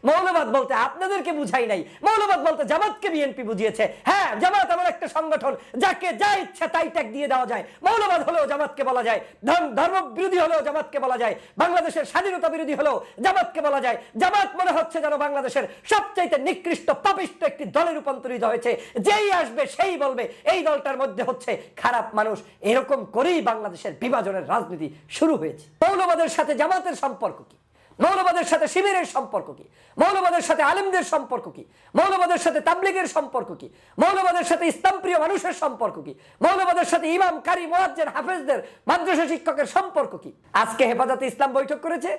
মৌলবাদ বলতে আপনাদেরকে বুঝাই নাই, মৌলবাদ বলতে জামাতকে বিএনপি বুঝিয়েছে। হ্যাঁ, জামাত এমন একটা সংগঠন যাকে যা ইচ্ছা তাই ট্যাগ দিয়ে দেওয়া যায়। মৌলবাদ হলেও জামাতকে বলা যায়, ধর্ম বিরোধী হলেও জামাতকে বলা যায়, বাংলাদেশের স্বাধীনতা বিরোধী হলেও জামাতকে বলা যায়। জামাত মনে হচ্ছে যেন বাংলাদেশের সবচাইতে নিকৃষ্ট পাপিষ্ট একটি দলে রূপান্তরিত হয়েছে। যেই আসবে সেই বলবে এই দলটার মধ্যে হচ্ছে খারাপ মানুষ। এরকম করেই বাংলাদেশের বিভাজনের রাজনীতি শুরু হয়েছে। মৌলবাদের সাথে জামাতের সম্পর্ক কি? মৌলবাদের সাথে শিবিরের সম্পর্ক কি? মৌলবাদের সাথে আলেমদের সম্পর্ক কি? মৌলবাদের সাথে তাবলীগের সম্পর্ক কি? মৌলবাদের সাথে ইসলাম প্রিয় মানুষের সম্পর্ক কি? মৌলবাদের সাথে ইমাম, কারি, মুয়াজ্জিন, হাফেজদের, মাদ্রাসা শিক্ষকের সম্পর্ক কি? আজকে হেফাজতে ইসলাম বৈঠক করেছে,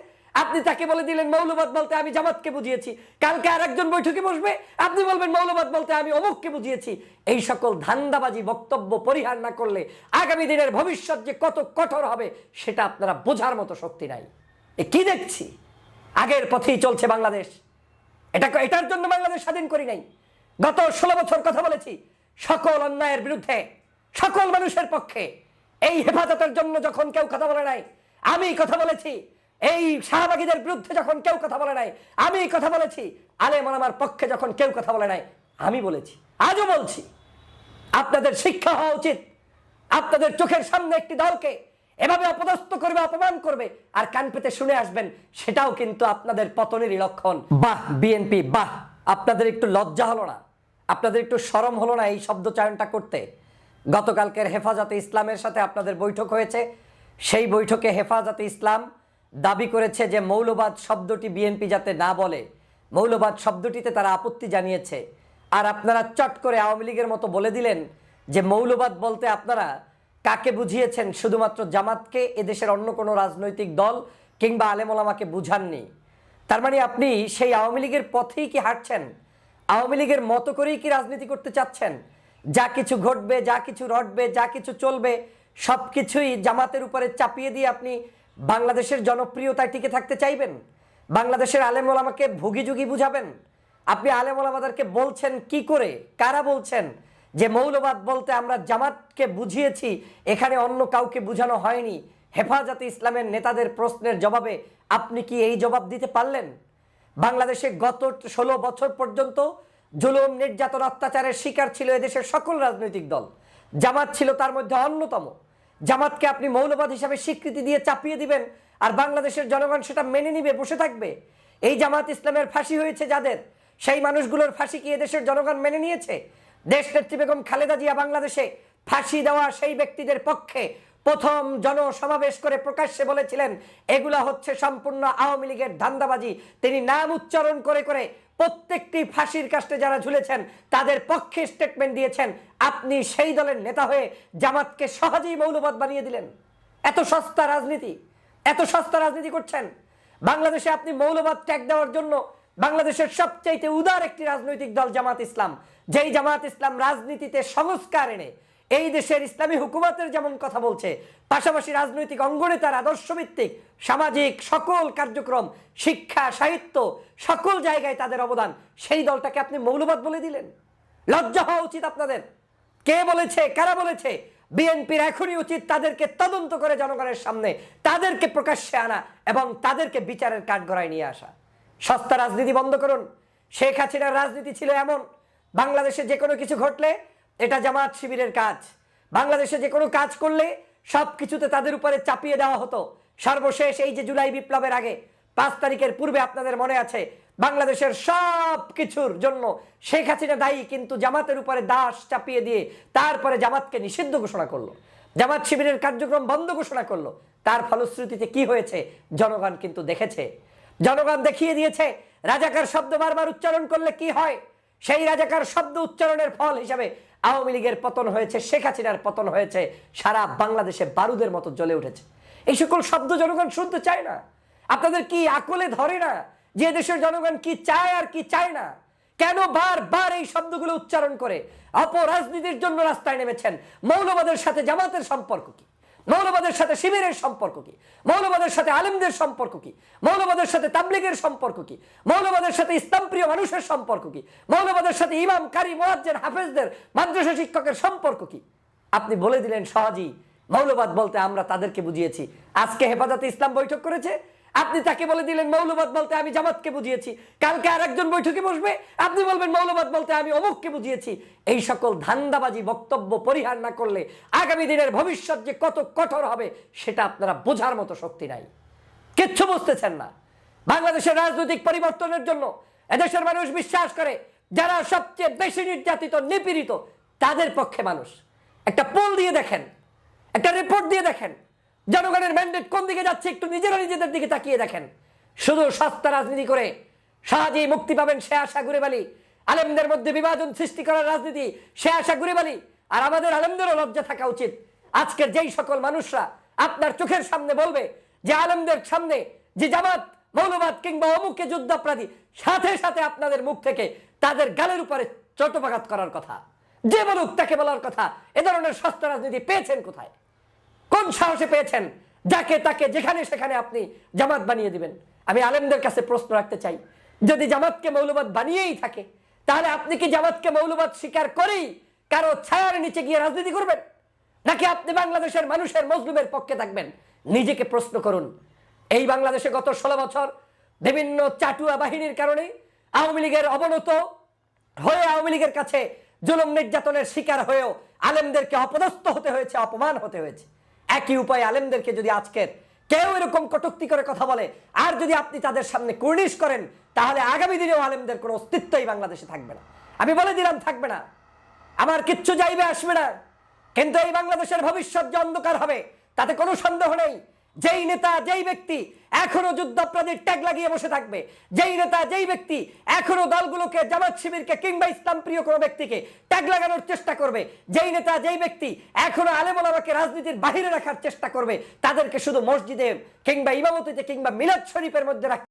আপনি তাকে বলে দিলেন মৌলবাদ বলতে আমি জামাতকে বুঝিয়েছি। কালকে আরেকজন বৈঠকে বসবে, আপনি বলবেন মৌলবাদ বলতে আমি অমুককে বুঝিয়েছি। এই সকল ধান্দাবাজি বক্তব্য পরিহার না করলে আগামী দিনের ভবিষ্যৎ যে কত কঠোর হবে সেটা আপনারা বোঝার মতো শক্তি নাই। এ কি দেখছি? আগের পথেই চলছে বাংলাদেশ। এটার জন্য বাংলাদেশ স্বাধীন করি নাই। গত 16 বছর কথা বলেছি সকল অন্যায়ের বিরুদ্ধে, সকল মানুষের পক্ষে। এই হেফাজতের জন্য যখন কেউ কথা বলে নাই আমি কথা বলেছি। এই শাহবাগীদের বিরুদ্ধে যখন কেউ কথা বলে নাই আমি কথা বলেছি। আলেম ওলামার পক্ষে যখন কেউ কথা বলে নাই আমি বলেছি, আজও বলছি। আপনাদের শিক্ষা হওয়া উচিত। আপনাদের চোখের সামনে একটি দলকে এভাবে অপদস্থ করবে, অপমান করবে, আর কান পেতে শুনে আসবেন, সেটাও কিন্তু আপনাদের পতনেরই লক্ষণ। বাহ বিএনপি, বাহ! আপনাদের একটু লজ্জা হলো না? আপনাদের একটু শরম হলো না এই শব্দ চয়নটা করতে? গতকালকের হেফাজতে ইসলামের সাথে আপনাদের বৈঠক হয়েছে। সেই বৈঠকে হেফাজতে ইসলাম দাবি করেছে যে মৌলবাদ শব্দটি বিএনপি যাতে না বলে, মৌলবাদ শব্দটিতে তারা আপত্তি জানিয়েছে। আর আপনারা চট করে আওয়ামী লীগের মতো বলে দিলেন যে মৌলবাদ বলতে আপনারা কাকে বুঝিয়েছেন? শুধুমাত্র জামাতকে, এদেশের অন্য কোনো রাজনৈতিক দল কিংবা আলেম ওলামাকে বুঝাননি। তার মানে আপনি সেই আওয়ামী লীগের পথেই কি হাঁটছেন? আওয়ামী লীগের মতো করেই কি রাজনীতি করতে চাচ্ছেন? যা কিছু ঘটবে, যা কিছু রটবে, যা কিছু চলবে সব কিছুই জামাতের উপরে চাপিয়ে দিয়ে আপনি বাংলাদেশের জনপ্রিয়তায় টিকে থাকতে চাইবেন? বাংলাদেশের আলেম ওলামাকে ভুগিযুগি বুঝাবেন? আপনি আলেম ওলামাদেরকে বলছেন কি করে? কারা বলছেন যে মৌলবাদ বলতে আমরা জামাতকে বুঝিয়েছি, এখানে অন্য কাউকে বুঝানো হয়নি? হেফাজতে ইসলামের নেতাদের প্রশ্নের জবাবে আপনি কি এই জবাব দিতে পারলেন? বাংলাদেশে গত 16 বছর পর্যন্ত জুলুম, নির্যাতন, অত্যাচারের শিকার ছিল এদেশের সকল রাজনৈতিক দল। জামাত ছিল তার মধ্যে অন্যতম। জামাতকে আপনি মৌলবাদ হিসাবে স্বীকৃতি দিয়ে চাপিয়ে দিবেন আর বাংলাদেশের জনগণ সেটা মেনে নিবে, বসে থাকবে? এই জামাত ইসলামের ফাঁসি হয়েছে যাদের, সেই মানুষগুলোর ফাঁসি কি এদেশের জনগণ মেনে নিয়েছে? দেশনেত্রী বেগম খালেদা জিয়া বাংলাদেশে ফাঁসি দেওয়া সেই ব্যক্তিদের পক্ষে প্রথম জনসমাবেশ করে প্রকাশ্যে বলেছিলেন এগুলা হচ্ছে সম্পূর্ণ আওয়ামী লীগের ধান্দাবাজি। তিনি নাম উচ্চারণ করে করে প্রত্যেকটি ফাঁসির কাস্টে যারা ঝুলেছেন তাদের পক্ষে স্টেটমেন্ট দিয়েছেন। আপনি সেই দলের নেতা হয়ে জামাতকে সহজেই মৌলবাদ বানিয়ে দিলেন। এত সস্তা রাজনীতি, এত সস্তা রাজনীতি করছেন। বাংলাদেশে আপনি মৌলবাদ ট্যাগ দেওয়ার জন্য বাংলাদেশের সবচাইতে উদার একটি রাজনৈতিক দল জামাত ইসলাম, যেই জামাত ইসলাম রাজনীতিতে সংস্কার এনে এই দেশের ইসলামী হুকুমতের যেমন কথা বলছে, পাশাপাশি রাজনৈতিক অঙ্গনে তার আদর্শভিত্তিক সামাজিক সকল কার্যক্রম, শিক্ষা, সাহিত্য সকল জায়গায় তাদের অবদান, সেই দলটাকে আপনি মৌলবাদ বলে দিলেন। লজ্জা হওয়া উচিত আপনাদের। কে বলেছে, কারা বলেছে? বিএনপির এখনই উচিত তাদেরকে তদন্ত করে জনগণের সামনে তাদেরকে প্রকাশ্যে আনা এবং তাদেরকে বিচারের কাঠগড়ায় নিয়ে আসা। সস্তা রাজনীতি বন্ধ করুন। শেখ হাসিনার রাজনীতি ছিল এমন, বাংলাদেশে যে কোনো কিছু ঘটলে এটা জামাত শিবিরের কাজ। বাংলাদেশে যে কোনো কাজ করলে সব কিছুতে তাদের উপরে চাপিয়ে দেওয়া হতো। সর্বশেষ এই যে জুলাই বিপ্লবের আগে 5 তারিখের পূর্বে আপনাদের মনে আছে বাংলাদেশের সব কিছুর জন্য শেখ হাসিনা দায়ী, কিন্তু জামাতের উপরে দাস চাপিয়ে দিয়ে তারপরে জামাতকে নিষিদ্ধ ঘোষণা করলো, জামাত শিবিরের কার্যক্রম বন্ধ ঘোষণা করলো। তার ফলশ্রুতিতে কি হয়েছে জনগণ কিন্তু দেখেছে, জনগণ দেখিয়ে দিয়েছে রাজাকার শব্দ বারবার উচ্চারণ করলে কি হয়। সেই রাজাকার শব্দ উচ্চারণের ফল হিসাবে আওয়ামী লীগের পতন হয়েছে, শেখ হাসিনার পতন হয়েছে, সারা বাংলাদেশে বারুদের মতো জ্বলে উঠেছে। এই সকল শব্দ জনগণ শুনতে চায় না। আপনাদের কি আকলে ধরে না যে দেশের জনগণ কি চায় আর কি চায় না? কেন বারবার এই শব্দগুলো উচ্চারণ করে অপরাজনীতির জন্য রাস্তায় নেমেছেন? মৌলবাদের সাথে জামাতের সম্পর্ক কি? মৌলবাদের সাথে শিবিরের সম্পর্ক কি? মৌলবাদের সাথে আলেমদের সম্পর্ক কি? মৌলবাদের সাথে তাবলীগের সম্পর্ক কি? মৌলবাদের সাথে ইসলাম প্রিয় মানুষের সম্পর্ক কি? মৌলবাদের সাথে ইমাম, কারি, মুয়াজ্জিন, হাফেজদের, মাদ্রাসা শিক্ষকের সম্পর্ক কি? আপনি বলে দিলেন সহজেই মৌলবাদ বলতে আমরা তাদেরকে বুঝিয়েছি। আজকে হেফাজতে ইসলাম বৈঠক করেছে, আপনি তাকে বলে দিলেন মৌলবাদ বলতে আমি জামাতকে বুঝিয়েছি, কালকে আরেকজন বৈঠকে বসবে, আপনি বলবেন মৌলবাদ বলতে আমি অমুককে বুঝিয়েছি। এই সকল ধান্দাবাজি বক্তব্য পরিহার না করলে আগামী দিনের ভবিষ্যৎ যে কত কঠোর হবে সেটা আপনারা বোঝার মতো শক্তি নাই, কিচ্ছু বুঝতেছেন না। বাংলাদেশের রাজনৈতিক পরিবর্তনের জন্য এদেশের মানুষ বিশ্বাস করে যারা সবচেয়ে বেশি নির্যাতিত নিপীড়িত তাদের পক্ষে মানুষ। একটা পোল দিয়ে দেখেন, একটা রিপোর্ট দিয়ে দেখেন, জনগণের ম্যান্ডেট কোন দিকে যাচ্ছে একটু নিজেরা নিজেদের দিকে তাকিয়ে দেখেন। শুধু সস্তা রাজনীতি করে সহজেই মুক্তি পাবেন সে আশা ঘুরে বালি, আলেমদের মধ্যে বিভাজন সৃষ্টি করার রাজনীতি সে আশা ঘুরে বালি। আর আমাদের আলেমদেরও লজ্জা থাকা উচিত। আজকের যেই সকল মানুষরা আপনার চোখের সামনে বলবে যে আলেমদের সামনে যে জামাত মৌলবাদ কিংবা অমুকে যুদ্ধাপরাধী, সাথে সাথে আপনাদের মুখ থেকে তাদের গালের উপরে চট্টপাঘাত করার কথা, যে বলুক তাকে বলার কথা, এ ধরনের সস্তা রাজনীতি পেয়েছেন কোথায়? কোন সাহসে পেয়েছেন যাকে তাকে যেখানে সেখানে আপনি জামাত বানিয়ে দিবেন? আমি আলেমদের কাছে প্রশ্ন রাখতে চাই, যদি জামাতকে মৌলবাদ বানিয়েই থাকে তাহলে আপনি কি জামাতকে মৌলবাদ স্বীকার করেই কারো ছায়ার নিচে গিয়ে রাজনীতি করবেন, নাকি আপনি বাংলাদেশের মানুষের মজলুমের পক্ষে থাকবেন? নিজেকে প্রশ্ন করুন। এই বাংলাদেশে গত 16 বছর বিভিন্ন চাটুয়া বাহিনীর কারণে আওয়ামী লীগের অবনত হয়ে আওয়ামী লীগের কাছে জুলুম নির্যাতনের শিকার হয়েও আলেমদেরকে অপদস্থ হতে হয়েছে, অপমান হতে হয়েছে। একই উপায়ে আলেমদেরকে যদি আজকের কেউ এরকম কটূক্তি করে কথা বলে আর যদি আপনি তাদের সামনে কুর্নিশ করেন তাহলে আগামী দিনেও আলেমদের কোনো অস্তিত্বই বাংলাদেশে থাকবে না। আমি বলে দিলাম থাকবে না, আমার কিচ্ছু যাইবে আসবে না। কিন্তু এই বাংলাদেশের ভবিষ্যৎ যে অন্ধকার হবে তাতে কোনো সন্দেহ নেই। যেই নেতা যেই ব্যক্তি এখনো যুদ্ধাপরাধীর ট্যাগ লাগিয়ে বসে থাকবে, যেই নেতা যেই ব্যক্তি এখনো দলগুলোকে জামাত শিবিরকে কিংবা ইসলাম প্রিয় কোনো ব্যক্তিকে ট্যাগ লাগানোর চেষ্টা করবে, যেই নেতা যেই ব্যক্তি এখনো আলেম ওলামাকে রাজনীতির বাহিরে রাখার চেষ্টা করবে, তাদেরকে শুধু মসজিদে কিংবা ইমামতিতে কিংবা মিলাদ শরীফের মধ্যে